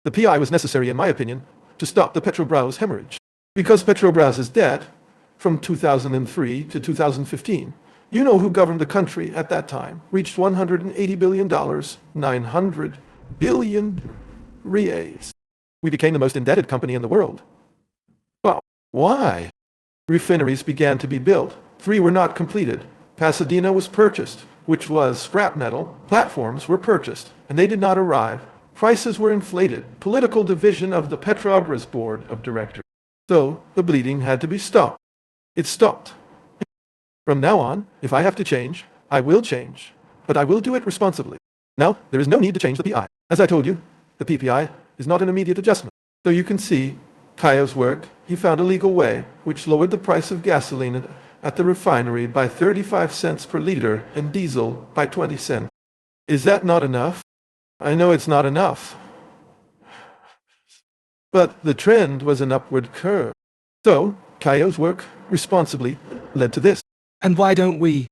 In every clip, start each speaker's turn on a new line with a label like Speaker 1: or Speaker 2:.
Speaker 1: The PI was necessary, in my opinion, to stop the Petrobras hemorrhage. Because Petrobras's debt, from 2003 to 2015, you know who governed the country at that time, reached $180 billion, 900 billion reais. We became the most indebted company in the world. Well, why? Refineries began to be built. 3 were not completed. Pasadena was purchased, which was scrap metal. Platforms were purchased, and they did not arrive. Prices were inflated. Political division of the Petrobras board of directors. So the bleeding had to be stopped. It stopped. From now on, if I have to change, I will change. But I will do it responsibly. Now, there is no need to change the PI. As I told you, the PPI is not an immediate adjustment. So you can see Caio's work. He found a legal way, which lowered the price of gasoline at the refinery by 35 cents per liter and diesel by 20 cents. Is that not enough? I know it's not enough. But the trend was an upward curve. So, Caio's work responsibly led to this.
Speaker 2: And why don't we?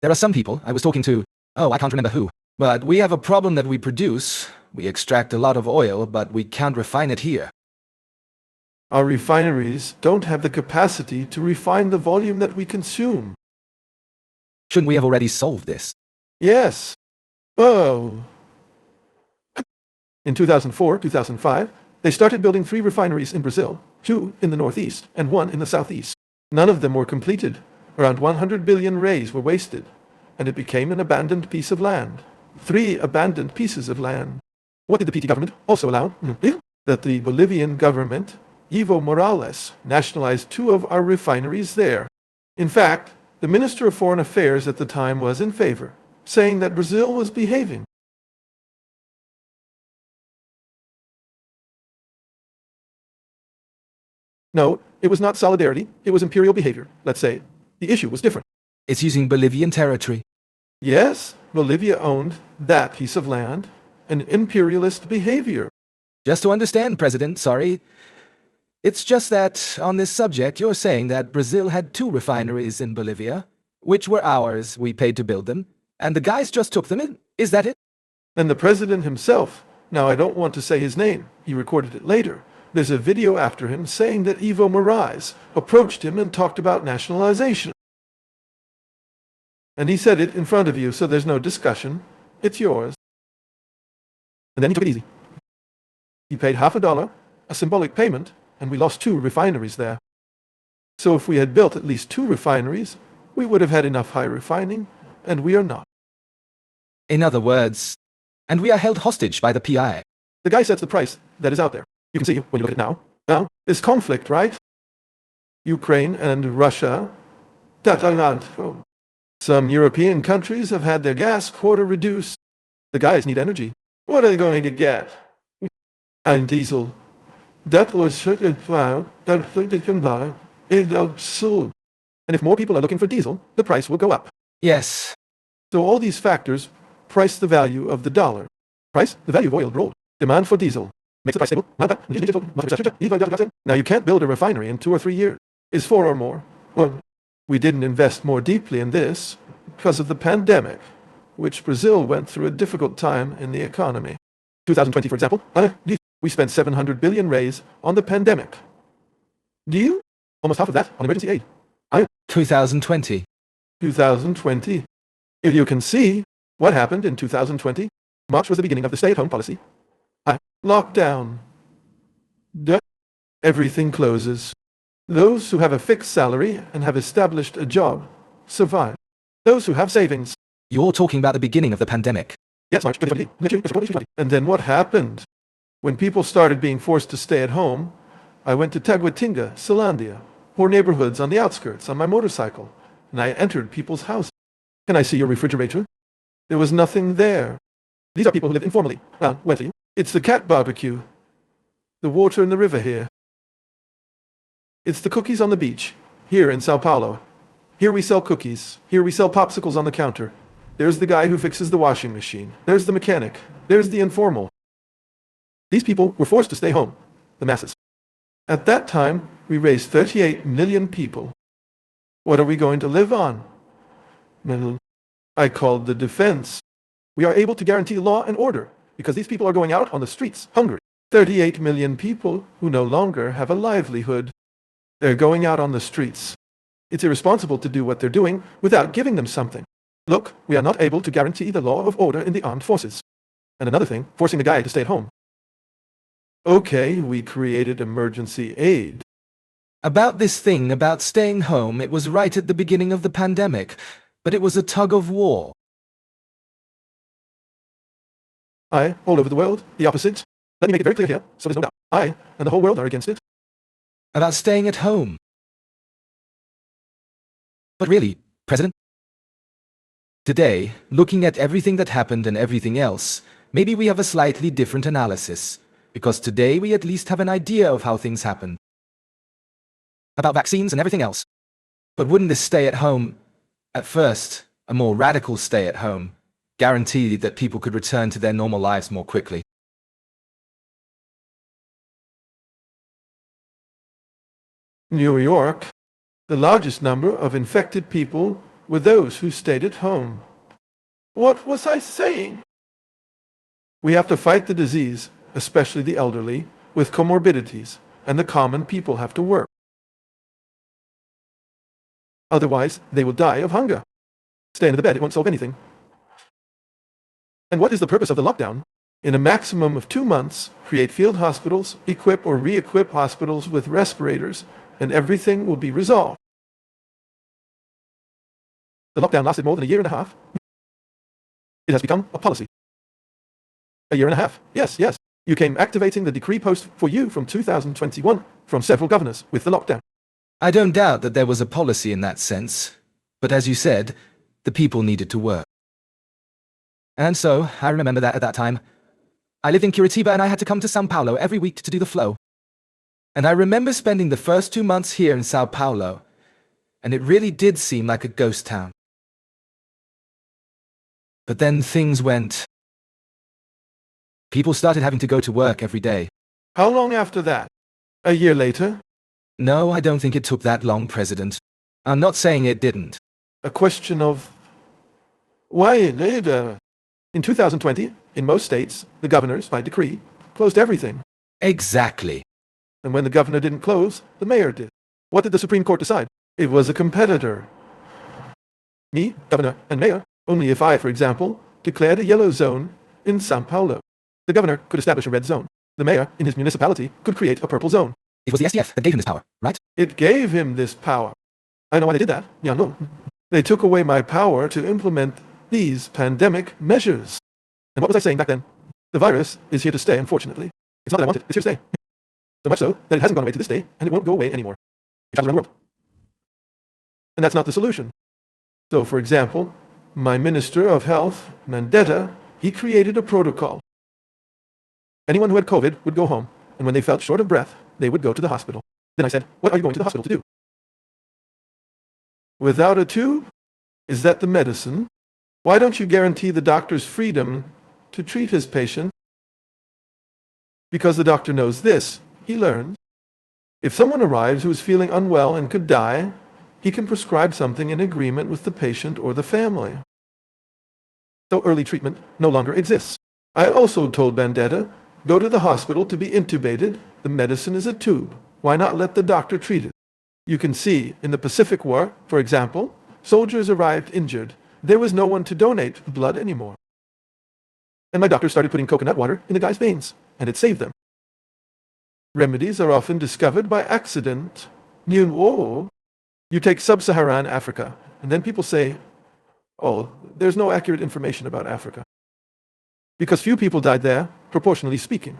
Speaker 2: There are some people I was talking to, I can't remember who, but we have a problem that we produce. We extract a lot of oil, but we can't refine it here.
Speaker 1: Our refineries don't have the capacity to refine the volume that we consume.
Speaker 2: Shouldn't we have already solved this?
Speaker 1: Yes. Oh. In 2004, 2005, they started building 3 refineries in Brazil, 2 in the northeast and 1 in the southeast. None of them were completed. Around 100 billion reais were wasted, and it became an abandoned piece of land. 3 abandoned pieces of land. What did the PT government also allow? That the Bolivian government, Evo Morales, nationalized 2 of our refineries there. In fact, the Minister of Foreign Affairs at the time was in favor, saying that Brazil was behaving. No, it was not solidarity, it was imperial behavior, let's say. The issue was different.
Speaker 2: It's using Bolivian territory.
Speaker 1: Yes, Bolivia owned that piece of land, an imperialist behavior.
Speaker 2: Just to understand, President, sorry. It's just that, on this subject, you're saying that Brazil had 2 refineries in Bolivia, which were ours, we paid to build them, and the guys just took them in. Is that it?
Speaker 1: And the president himself, now I don't want to say his name, he recorded it later. There's a video after him saying that Evo Morales approached him and talked about nationalization. And he said it in front of you, so there's no discussion. It's yours. And then he took it easy. He paid $50, a symbolic payment, and we lost 2 refineries there. So if we had built at least 2 refineries, we would have had enough high refining, and we are not.
Speaker 2: In other words, and we are held hostage by the PI.
Speaker 1: The guy sets the price that is out there. You can see when you look at it now. Now, this conflict, right? Ukraine and Russia. Some European countries have had their gas quota reduced. The guys need energy. What are they going to get? And diesel. That was certain file that they can buy in soon. And if more people are looking for diesel, the price will go up.
Speaker 2: Yes.
Speaker 1: So all these factors price the value of the dollar. Price, the value of oil rolled. Demand for diesel. Makes the price stable. Now you can't build a refinery in 2 or 3 years. Is 4 or more. Well, we didn't invest more deeply in this because of the pandemic, which Brazil went through a difficult time in the economy. 2020, for example, we spent 700 billion reais on the pandemic. Do you? Almost half of that on emergency aid.
Speaker 2: 2020.
Speaker 1: 2020. If you can see what happened in 2020, March was the beginning of the stay-at-home policy. Lockdown. Everything closes. Those who have a fixed salary and have established a job survive. Those who have savings.
Speaker 2: You're talking about the beginning of the pandemic.
Speaker 1: Yes, March 2020. And then what happened? When people started being forced to stay at home, I went to Taguatinga, Ceilândia, poor neighborhoods on the outskirts on my motorcycle, and I entered people's houses. Can I see your refrigerator? There was nothing there. These are people who live informally. Well, where to you? It's the cat barbecue. The water in the river here. It's the cookies on the beach, here in Sao Paulo. Here we sell cookies. Here we sell popsicles on the counter. There's the guy who fixes the washing machine. There's the mechanic. There's the informal. These people were forced to stay home, the masses. At that time, we raised 38 million people. What are we going to live on? I called the defense. We are able to guarantee law and order because these people are going out on the streets hungry. 38 million people who no longer have a livelihood. They're going out on the streets. It's irresponsible to do what they're doing without giving them something. Look, we are not able to guarantee the law of order in the armed forces. And another thing, forcing the guy to stay at home. Okay, we created emergency aid.
Speaker 2: About this thing about staying home, it was right at the beginning of the pandemic, but it was a tug of war.
Speaker 1: All over the world, the opposite. Let me make it very clear here, so there's no doubt. I and the whole world are against it.
Speaker 2: About staying at home. But really, President, today, looking at everything that happened and everything else, maybe we have a slightly different analysis, because today we at least have an idea of how things happened. About vaccines and everything else. But wouldn't this stay at home, at first, a more radical stay at home, guarantee that people could return to their normal lives more quickly?
Speaker 1: New York, the largest number of infected people were those who stayed at home. What was I saying? We have to fight the disease, especially the elderly, with comorbidities, and the common people have to work. Otherwise, they will die of hunger. Stay in the bed, it won't solve anything. And what is the purpose of the lockdown? In a maximum of 2 months, create field hospitals, equip or re-equip hospitals with respirators, and everything will be resolved. The lockdown lasted more than a year and a half. It has become a policy. A year and a half. Yes. You came activating the decree post for you from 2021 from several governors with the lockdown.
Speaker 2: I don't doubt that there was a policy in that sense, but as you said, the people needed to work. And so, I remember that at that time, I lived in Curitiba and I had to come to São Paulo every week to do the flow. And I remember spending the first 2 months here in São Paulo, and it really did seem like a ghost town. But then things went. People started having to go to work every day.
Speaker 1: How long after that? A year later?
Speaker 2: No, I don't think it took that long, President. I'm not saying it didn't.
Speaker 1: A question of why later? In 2020, in most states, the governors, by decree, closed everything.
Speaker 2: Exactly.
Speaker 1: And when the governor didn't close, the mayor did. What did the Supreme Court decide? It was a competitor. Me, governor, and mayor, only if I, for example, declared a yellow zone in São Paulo. The governor could establish a red zone. The mayor, in his municipality, could create a purple zone.
Speaker 2: It was the SDF that gave him this power, right?
Speaker 1: It gave him this power. I know why they did that. Yeah, no. They took away my power to implement these pandemic measures. And what was I saying back then? The virus is here to stay, unfortunately. It's not that I want it, it's here to stay. So much so that it hasn't gone away to this day, and it won't go away anymore. It travels around the world. And that's not the solution. So, for example, my Minister of Health, Mandetta, he created a protocol. Anyone who had COVID would go home, and when they felt short of breath, they would go to the hospital. Then I said, what are you going to the hospital to do? Without a tube? Is that the medicine? Why don't you guarantee the doctor's freedom to treat his patient? Because the doctor knows this, he learns. If someone arrives who is feeling unwell and could die, he can prescribe something in agreement with the patient or the family. So early treatment no longer exists. I also told Mandetta, go to the hospital to be intubated. The medicine is a tube. Why not let the doctor treat it? You can see, in the Pacific War, for example, soldiers arrived injured. There was no one to donate blood anymore. And my doctor started putting coconut water in the guy's veins, and it saved them. Remedies are often discovered by accident. You take sub-Saharan Africa, and then people say, oh, there's no accurate information about Africa. Because few people died there, proportionally speaking.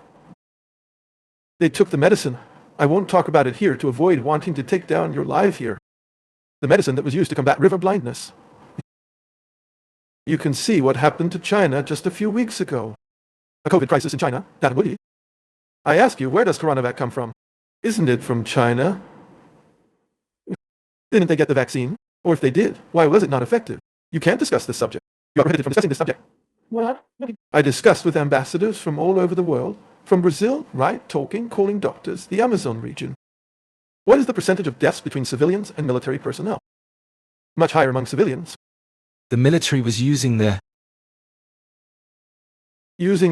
Speaker 1: They took the medicine. I won't talk about it here to avoid wanting to take down your life here. The medicine that was used to combat river blindness. You can see what happened to China just a few weeks ago. A COVID crisis in China. I ask you, where does coronavac come from? Isn't it from China? Didn't they get the vaccine? Or if they did, why was it not effective? You can't discuss this subject. You are prohibited from discussing this subject. What? I discussed with ambassadors from all over the world. From Brazil, right, calling doctors, the Amazon region. What is the percentage of deaths between civilians and military personnel? Much higher among civilians.
Speaker 2: The military was using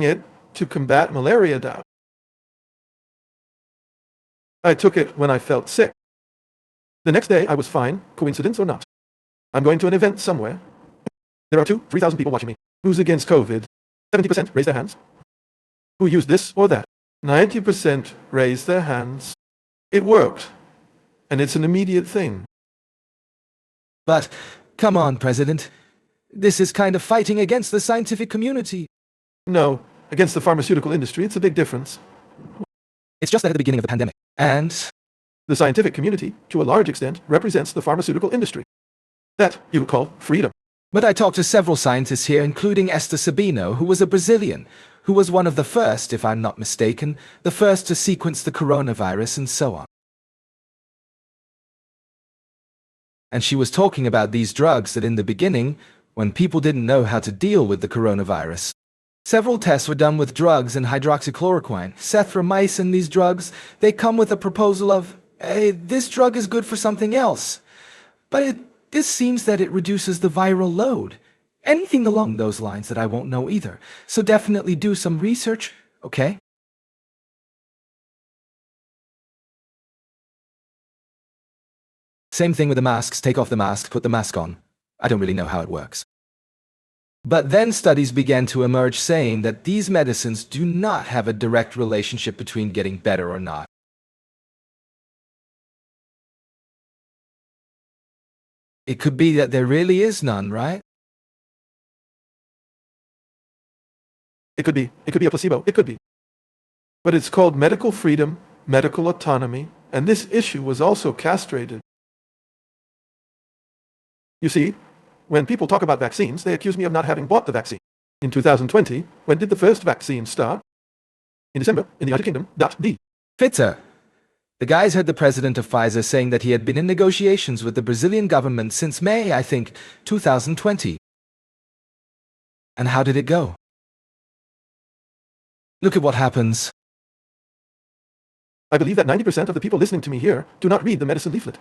Speaker 1: it to combat malaria. I took it when I felt sick. The next day I was fine, coincidence or not. I'm going to an event somewhere. There are 3,000 people watching me. Who's against COVID? 70% raise their hands. Who used this or that? 90% raised their hands. It worked. And it's an immediate thing.
Speaker 2: But, come on, President. This is kind of fighting against the scientific community.
Speaker 1: No, against the pharmaceutical industry, it's a big difference.
Speaker 2: It's just that at the beginning of the pandemic. And
Speaker 1: the scientific community, to a large extent, represents the pharmaceutical industry. That you would call freedom.
Speaker 2: But I talked to several scientists here, including Esther Sabino, who was a Brazilian, who was one of the first, if I'm not mistaken, the first to sequence the coronavirus and so on. And she was talking about these drugs that in the beginning, when people didn't know how to deal with the coronavirus, several tests were done with drugs and hydroxychloroquine, cethromycin. These drugs, they come with a proposal of, hey, this drug is good for something else. But this seems that it reduces the viral load. Anything along those lines that I won't know either. So definitely do some research, okay? Same thing with the masks. Take off the mask, put the mask on. I don't really know how it works. But then studies began to emerge saying that these medicines do not have a direct relationship between getting better or not. It could be that there really is none, right?
Speaker 1: It could be a placebo, it could be. But it's called medical freedom, medical autonomy, and this issue was also castrated. You see, when people talk about vaccines, they accuse me of not having bought the vaccine. In 2020, when did the first vaccine start? In December, in the United Kingdom. D.
Speaker 2: Pfizer. The guys heard the president of Pfizer saying that he had been in negotiations with the Brazilian government since May, I think, 2020. And how did it go? Look at what happens.
Speaker 1: I believe that 90% of the people listening to me here do not read the medicine leaflet.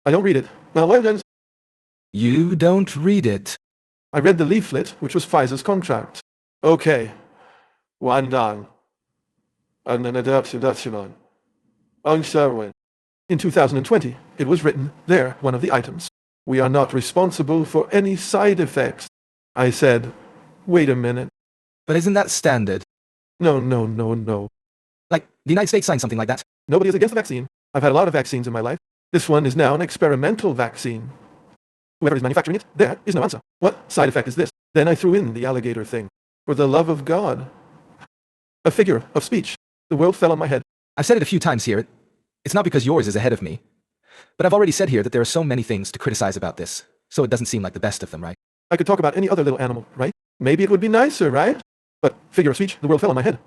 Speaker 1: I don't read it. Well,
Speaker 2: You don't read it.
Speaker 1: I read the leaflet, which was Pfizer's contract. Okay. One down. And an adaptation. In 2020, it was written there, one of the items. We are not responsible for any side effects. I said, wait a minute.
Speaker 2: But isn't that standard?
Speaker 1: No.
Speaker 2: Like, the United States signed something like that?
Speaker 1: Nobody is against the vaccine. I've had a lot of vaccines in my life. This one is now an experimental vaccine. Whoever is manufacturing it, there is no answer. What side effect is this? Then I threw in the alligator thing. For the love of God. A figure of speech. The world fell on my head.
Speaker 2: I've said it a few times here. It's not because yours is ahead of me. But I've already said here that there are so many things to criticize about this, so it doesn't seem like the best of them, right?
Speaker 1: I could talk about any other little animal, right? Maybe it would be nicer, right? But figure of speech, the world fell on my head.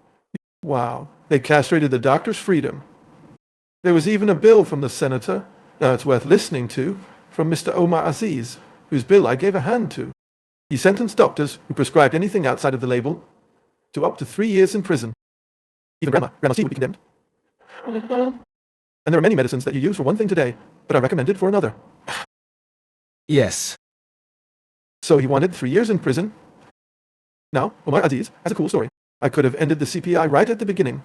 Speaker 1: Wow, they castrated the doctor's freedom. There was even a bill from the senator, now it's worth listening to, from Mr. Omar Aziz, whose bill I gave a hand to. He sentenced doctors who prescribed anything outside of the label to up to 3 years in prison. Even Grandma's tea would be condemned. And there are many medicines that you use for one thing today, but are recommended for another.
Speaker 2: Yes.
Speaker 1: So he wanted 3 years in prison. Now, Omar Aziz has a cool story. I could have ended the CPI right at the beginning.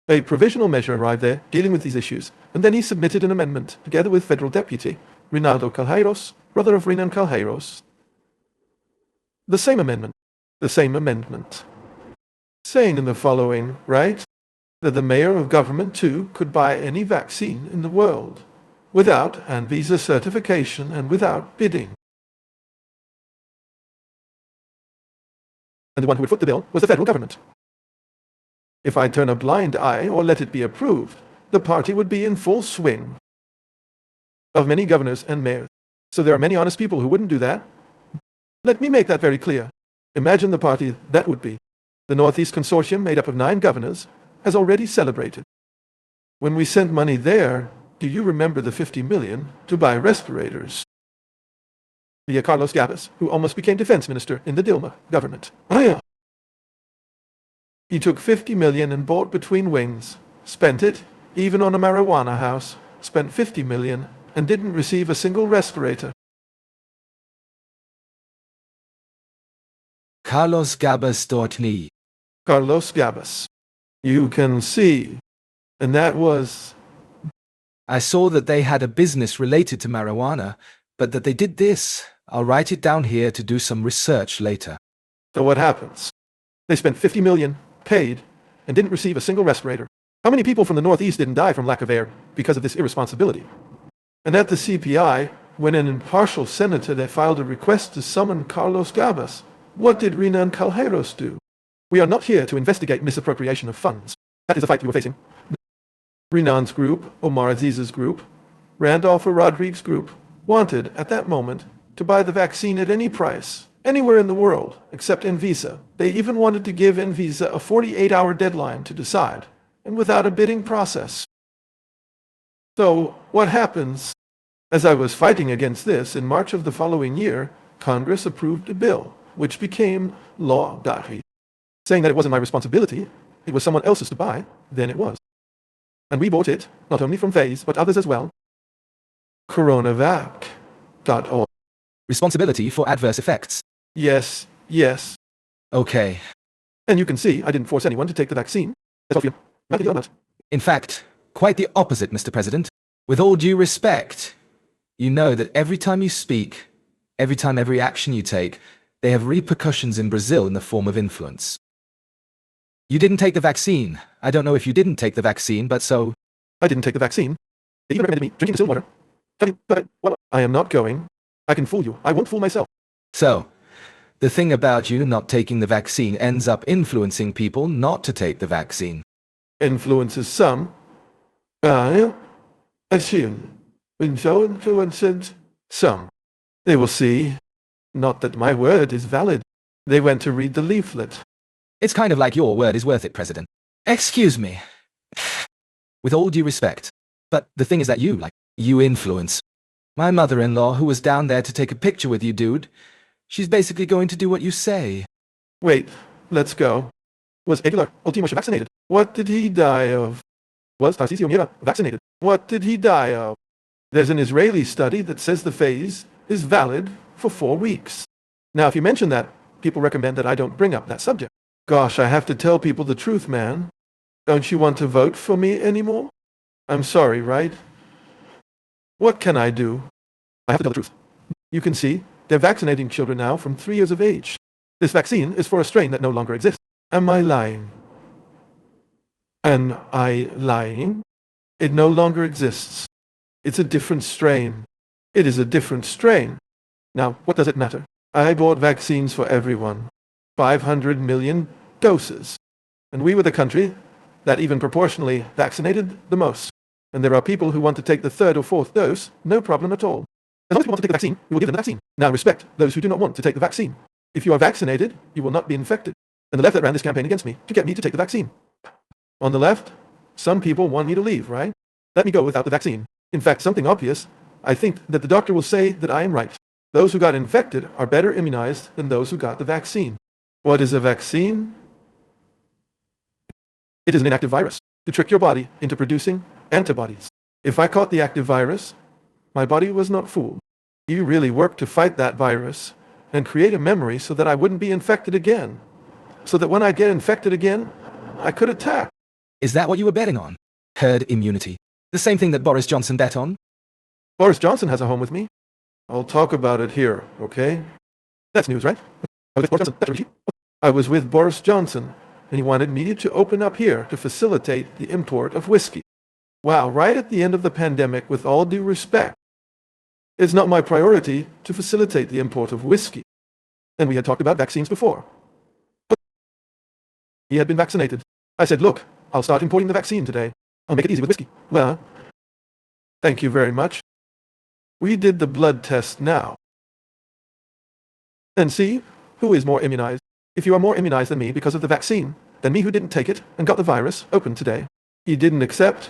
Speaker 1: A provisional measure arrived there dealing with these issues, and then he submitted an amendment together with federal deputy Rinaldo Calheiros, brother of Renan Calheiros. The same amendment, saying in the following, right, that the mayor of government too could buy any vaccine in the world, without Anvisa certification and without bidding. And the one who would foot the bill was the federal government. If I turn a blind eye or let it be approved, the party would be in full swing of many governors and mayors. So there are many honest people who wouldn't do that. Let me make that very clear. Imagine the party that would be. The Northeast Consortium, made up of 9 governors, has already celebrated. When we sent money there, do you remember the 50 million to buy respirators? Via Carlos Gabas, who almost became defense minister in the Dilma government. He took 50 million and bought between wings, spent it, even on a marijuana house, spent 50 million and didn't receive a single respirator.
Speaker 2: Carlos Gabas dort nie.
Speaker 1: Carlos Gabas. You can see. And that was...
Speaker 2: I saw that they had a business related to marijuana, but that they did this. I'll write it down here to do some research later.
Speaker 1: So what happens? They spent $50 million, paid, and didn't receive a single respirator. How many people from the Northeast didn't die from lack of air because of this irresponsibility? And at the CPI, when an impartial senator they filed a request to summon Carlos Gabas, what did Renan Calheiros do? We are not here to investigate misappropriation of funds. That is the fight we were facing. Renan's group, Omar Aziz's group, Randolph Rodriguez's group, wanted, at that moment, to buy the vaccine at any price, anywhere in the world, except Anvisa. They even wanted to give Anvisa a 48-hour deadline to decide, and without a bidding process. So, what happens? As I was fighting against this, in March of the following year, Congress approved a bill, which became Law Dari, saying that it wasn't my responsibility, it was someone else's to buy, then it was. And we bought it, not only from Faze, but others as well. Coronavac.org.
Speaker 2: Responsibility for adverse effects.
Speaker 1: Yes, yes.
Speaker 2: Okay.
Speaker 1: And you can see I didn't force anyone to take the vaccine. Not.
Speaker 2: In fact, quite the opposite, Mr. President. With all due respect, you know that every time you speak, every action you take, they have repercussions in Brazil in the form of influence. You didn't take the vaccine. I don't know if you didn't take the vaccine, but so...
Speaker 1: I didn't take the vaccine. They even recommended me drinking distilled water. But, well, I am not going. I can fool you. I won't fool myself.
Speaker 2: So, the thing about you not taking the vaccine ends up influencing people not to take the vaccine.
Speaker 1: Influences some. I assume. And so influences some. They will see. Not that my word is valid. They went to read the leaflet.
Speaker 2: It's kind of like your word is worth it, President. Excuse me. With all due respect. But the thing is that you influence. My mother-in-law, who was down there to take a picture with you, dude, she's basically going to do what you say.
Speaker 1: Wait, let's go. Was Aguilar Ultimos vaccinated? What did he die of? Was Tarcisio Mira vaccinated? What did he die of? There's an Israeli study that says the phase is valid for 4 weeks. Now, if you mention that, people recommend that I don't bring up that subject. Gosh, I have to tell people the truth, man. Don't you want to vote for me anymore? I'm sorry, right? What can I do? I have to tell the truth. You can see, they're vaccinating children now from 3 years of age. This vaccine is for a strain that no longer exists. Am I lying? Am I lying? It no longer exists. It's a different strain. It is a different strain. Now, what does it matter? I bought vaccines for everyone. 500 million doses. And we were the country that even proportionally vaccinated the most. And there are people who want to take the 3rd or 4th dose, no problem at all. As long as you want to take the vaccine, we will give them the vaccine. Now respect those who do not want to take the vaccine. If you are vaccinated, you will not be infected. And the left that ran this campaign against me to get me to take the vaccine. On the left, some people want me to leave, right? Let me go without the vaccine. In fact, something obvious, I think that the doctor will say that I am right. Those who got infected are better immunized than those who got the vaccine. What is a vaccine? It is an inactive virus to trick your body into producing antibodies. If I caught the active virus, my body was not fooled. You really worked to fight that virus and create a memory so that I wouldn't be infected again. So that when I get infected again, I could attack.
Speaker 2: Is that what you were betting on? Herd immunity. The same thing that Boris Johnson bet on?
Speaker 1: Boris Johnson has a home with me. I'll talk about it here, okay? That's news, right? I was with Boris Johnson, and he wanted me to open up here to facilitate the import of whiskey. Wow, right at the end of the pandemic, with all due respect, it's not my priority to facilitate the import of whiskey. And we had talked about vaccines before. But he had been vaccinated. I said, look, I'll start importing the vaccine today. I'll make it easy with whiskey. Well, thank you very much. We did the blood test now. And see who is more immunized. If you are more immunized than me because of the vaccine, then me who didn't take it and got the virus opened today. He didn't accept.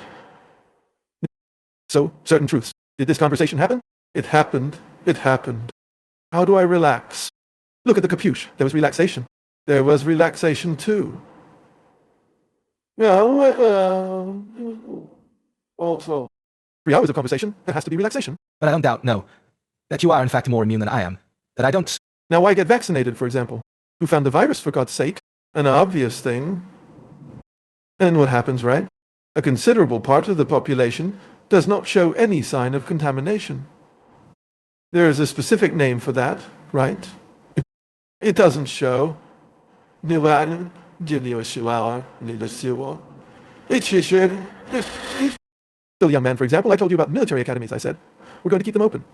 Speaker 1: So, certain truths. Did this conversation happen? It happened. It happened. How do I relax? Look at the capuche. There was relaxation. There was relaxation too. Also, 3 hours of conversation, there has to be relaxation.
Speaker 2: But I don't doubt, no, that you are in fact more immune than I am. That I don't...
Speaker 1: Now why get vaccinated, for example? Who found the virus, for God's sake? An obvious thing. And what happens, right? A considerable part of the population does not show any sign of contamination. There is a specific name for that, right? It doesn't show. The young man, for example, I told you about military academies, I said. We're going to keep them open.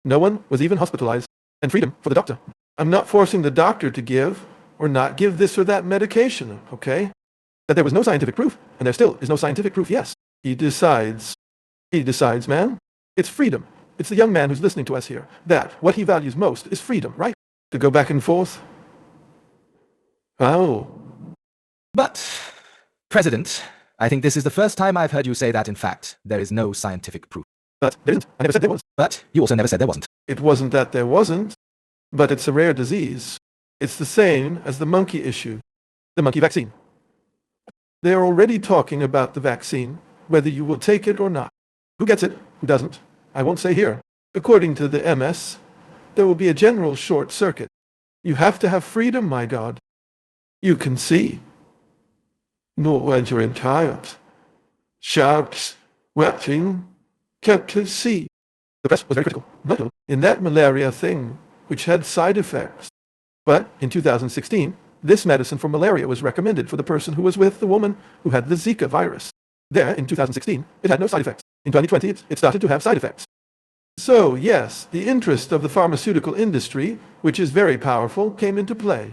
Speaker 1: No one was even hospitalized. And freedom for the doctor. I'm not forcing the doctor to give or not give this or that medication, okay? That there was no scientific proof, and there still is no scientific proof, yes. He decides. He decides, man. It's freedom. It's the young man who's listening to us here. That what he values most is freedom, right? To go back and forth. Oh.
Speaker 2: But, President, I think this is the first time I've heard you say that, in fact, there is no scientific proof.
Speaker 1: But there isn't. I never said there was.
Speaker 2: But you also never said there wasn't.
Speaker 1: It wasn't that there wasn't, but it's a rare disease. It's the same as the monkey issue, the monkey vaccine. They are already talking about the vaccine, whether you will take it or not. Who gets it? Who doesn't? I won't say here. According to the MS, there will be a general short circuit. You have to have freedom, my God. You can see. No one's tired. Sharks, watching, kept to see. The press was very critical. No, in that malaria thing, which had side effects. But in 2016, this medicine for malaria was recommended for the person who was with the woman who had the Zika virus. There, in 2016, it had no side effects. In 2020, it started to have side effects. So, yes, the interest of the pharmaceutical industry, which is very powerful, came into play.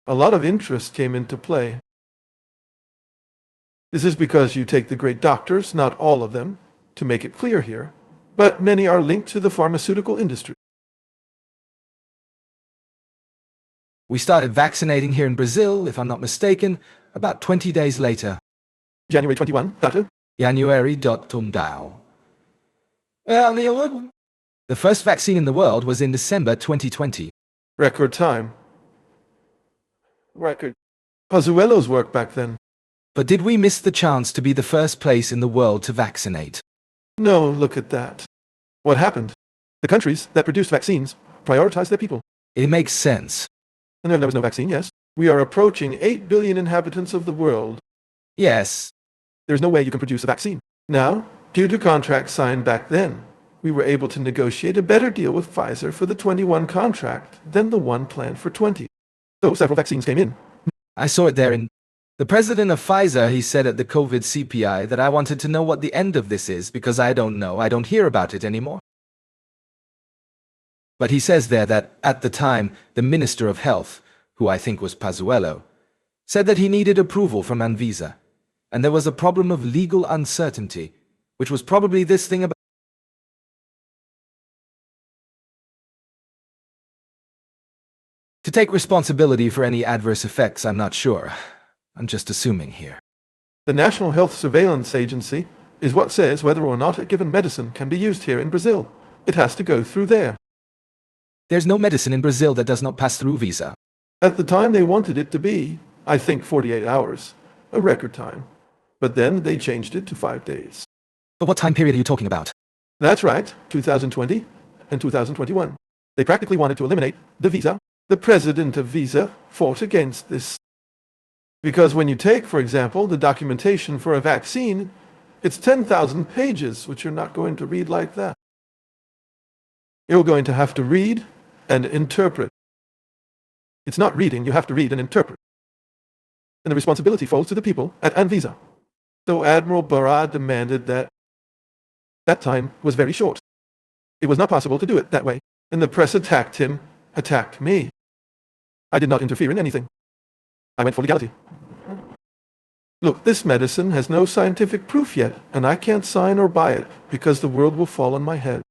Speaker 1: A lot of interest came into play. This is because you take the great doctors, not all of them, to make it clear here, but many are linked to the pharmaceutical industry.
Speaker 2: We started vaccinating here in Brazil, if I'm not mistaken, about 20 days later.
Speaker 1: January 21, Doctor?
Speaker 2: January. The first vaccine in the world was in December 2020.
Speaker 1: Record time. Record. Pazuello's work back then.
Speaker 2: But did we miss the chance to be the first place in the world to vaccinate?
Speaker 1: No, look at that. What happened? The countries that produced vaccines prioritized their people.
Speaker 2: It makes sense.
Speaker 1: And there was no vaccine, yes. We are approaching 8 billion inhabitants of the world.
Speaker 2: Yes.
Speaker 1: There's no way you can produce a vaccine. Now, due to contracts signed back then, we were able to negotiate a better deal with Pfizer for the 21 contract than the one planned for 20. So several vaccines came in.
Speaker 2: I saw it there in... The president of Pfizer, he said at the COVID CPI that I wanted to know what the end of this is because I don't know, I don't hear about it anymore. But he says there that, at the time, the Minister of Health, who I think was Pazuello, said that he needed approval from Anvisa, and there was a problem of legal uncertainty, which was probably this thing about... To take responsibility for any adverse effects, I'm not sure. I'm just assuming here.
Speaker 1: The National Health Surveillance Agency is what says whether or not a given medicine can be used here in Brazil. It has to go through there.
Speaker 2: There's no medicine in Brazil that does not pass through visa.
Speaker 1: At the time they wanted it to be, I think 48 hours, a record time. But then they changed it to 5 days.
Speaker 2: But what time period are you talking about?
Speaker 1: That's right, 2020 and 2021. They practically wanted to eliminate the visa. The president of Visa fought against this. Because when you take, for example, the documentation for a vaccine, it's 10,000 pages, which you're not going to read like that. You're going to have to read and interpret. It's not reading, you have to read and interpret. And the responsibility falls to the people at Anvisa. So Admiral Barra demanded that time was very short. It was not possible to do it that way. And the press attacked him, attacked me. I did not interfere in anything. I went for legality. Look, this medicine has no scientific proof yet, and I can't sign or buy it because the world will fall on my head.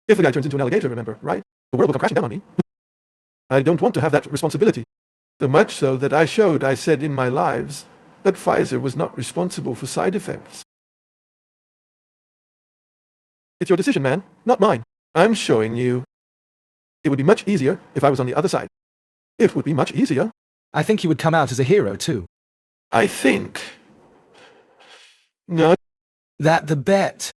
Speaker 1: If the guy turns into an alligator, remember, right? The world will come crashing down on me. I don't want to have that responsibility. So much so that I said in my lives, that Pfizer was not responsible for side effects. It's your decision, man, not mine. I'm showing you. It would be much easier if I was on the other side. It would be much easier.
Speaker 2: I think you would come out as a hero, too.
Speaker 1: I think. No.
Speaker 2: That the bet.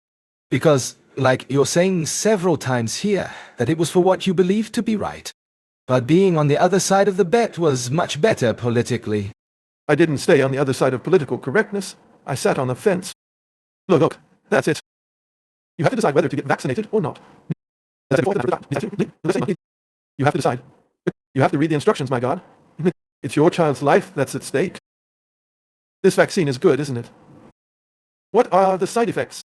Speaker 2: Because, like you're saying several times here, that it was for what you believed to be right. But being on the other side of the bet was much better politically.
Speaker 1: I didn't stay on the other side of political correctness. I sat on the fence. Look, that's it. You have to decide whether to get vaccinated or not. You have to decide. You have to read the instructions, my God. It's your child's life that's at stake. This vaccine is good, isn't it? What are the side effects?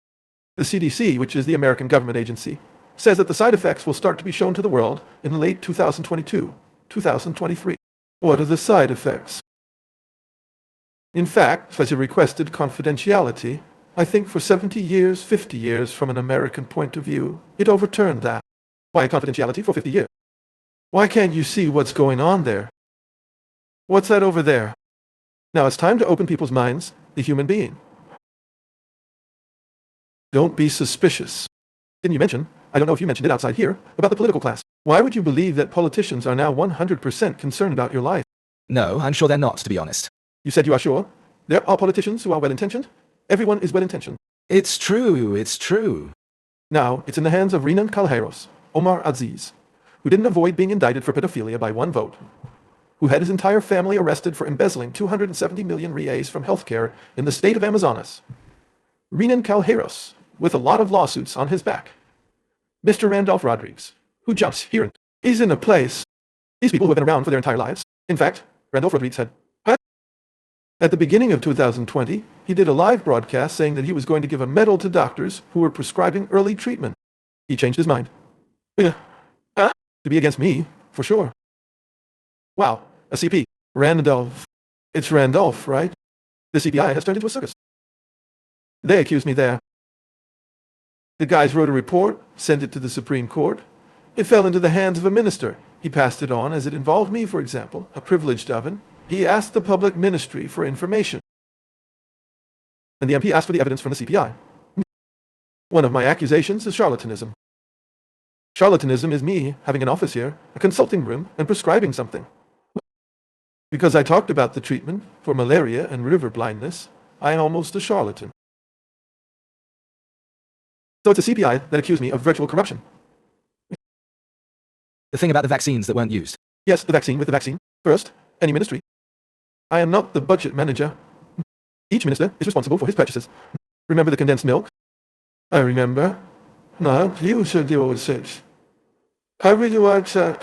Speaker 1: The CDC, which is the American government agency, says that the side effects will start to be shown to the world in late 2022, 2023. What are the side effects? In fact, as you requested confidentiality, I think for 70 years, 50 years from an American point of view, it overturned that. Why confidentiality for 50 years? Why can't you see what's going on there? What's that over there? Now it's time to open people's minds, the human being. Don't be suspicious. Didn't you mention, I don't know if you mentioned it outside here, about the political class? Why would you believe that politicians are now 100% concerned about your life?
Speaker 2: No, I'm sure they're not, to be honest.
Speaker 1: You said you are sure? There are politicians who are well-intentioned? Everyone is well-intentioned.
Speaker 2: It's true, it's true.
Speaker 1: Now, it's in the hands of Renan Calheiros, Omar Aziz, who didn't avoid being indicted for pedophilia by one vote, who had his entire family arrested for embezzling 270 million reais from healthcare in the state of Amazonas. Renan Calheiros, with a lot of lawsuits on his back. Mr. Randolph Rodrigues, who jumps here and is in a place. These people who have been around for their entire lives. In fact, Randolph Rodrigues said, at the beginning of 2020, he did a live broadcast saying that he was going to give a medal to doctors who were prescribing early treatment. He changed his mind. To be against me, for sure. Wow, a CP. Randolph. It's Randolph, right? The CPI has turned into a circus. They accused me there. The guys wrote a report, sent it to the Supreme Court. It fell into the hands of a minister. He passed it on as it involved me, for example, a privileged oven. He asked the public ministry for information. And the MP asked for the evidence from the CPI. One of my accusations is charlatanism. Charlatanism is me having an office here, a consulting room, and prescribing something. Because I talked about the treatment for malaria and river blindness, I am almost a charlatan. So it's a CPI that accused me of virtual corruption.
Speaker 2: The thing about the vaccines that weren't used.
Speaker 1: Yes, the vaccine with the vaccine. First, any ministry. I am not the budget manager. Each minister is responsible for his purchases. Remember the condensed milk? I remember. No, you should deal with it. I really want to.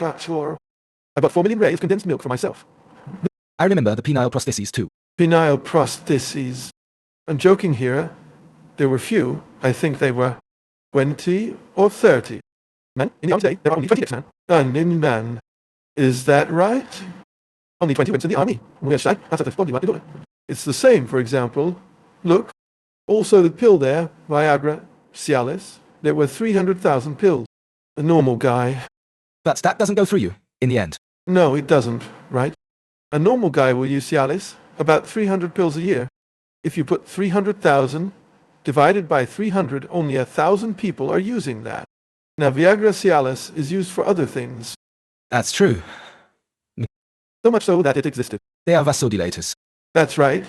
Speaker 1: I bought 4 million rays of condensed milk for myself.
Speaker 2: I remember the penile prostheses too.
Speaker 1: Penile prostheses. I'm joking here. There were few. I think they were 20 or 30. Men, in the army today, there are only 20 men. Men. Is that right? Only 20 went in the army. It's the same, for example. Look. Also the pill there, Viagra, Cialis. There were 300,000 pills. A normal guy.
Speaker 2: But that doesn't go through you, in the end.
Speaker 1: No, it doesn't, right? A normal guy will use Cialis, about 300 pills a year. If you put 300,000 divided by 300, only 1,000 people are using that. Now, Viagra Cialis is used for other things.
Speaker 2: That's true.
Speaker 1: So much so that it existed.
Speaker 2: They are vasodilators.
Speaker 1: That's right.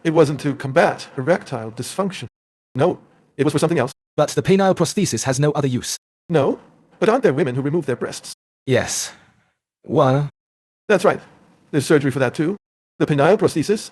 Speaker 1: It wasn't to combat erectile dysfunction. No, it was for something else.
Speaker 2: But the penile prosthesis has no other use.
Speaker 1: No, but aren't there women who remove their breasts?
Speaker 2: Yes. Well,
Speaker 1: that's right. There's surgery for that too. The penile prosthesis